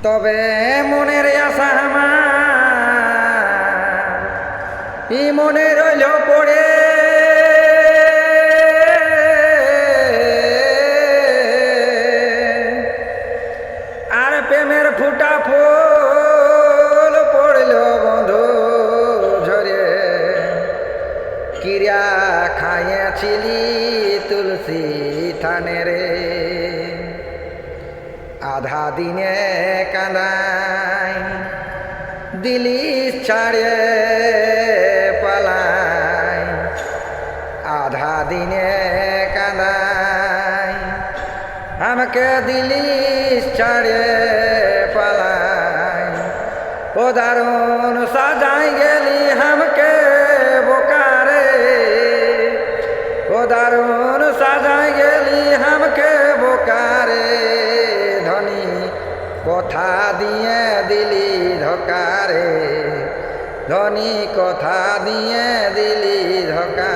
তবে মনের আশা আমার ই মনে রইল পড়ে, আর প্রেমের ফুটা ফুল পড়ল বন্ধু ঝরে। কিরা খাইয়াছিলি তুলসী থানে রে, আধা দিনে কাঁদাই দিলি ছাড়ে পালাই, আধা দিনে কাঁদাই আমাকে দিলি ছাড়ে পালাই। ও দারুণ সাজাই গেলি আমাকে বোকারে, ও দারুণ সাজাই গেলি আমাকে বোকারে। ধনী কথা দিয়ে দিলি ধোকারে, ধনী কথা দিয়ে দিলি ধোকা।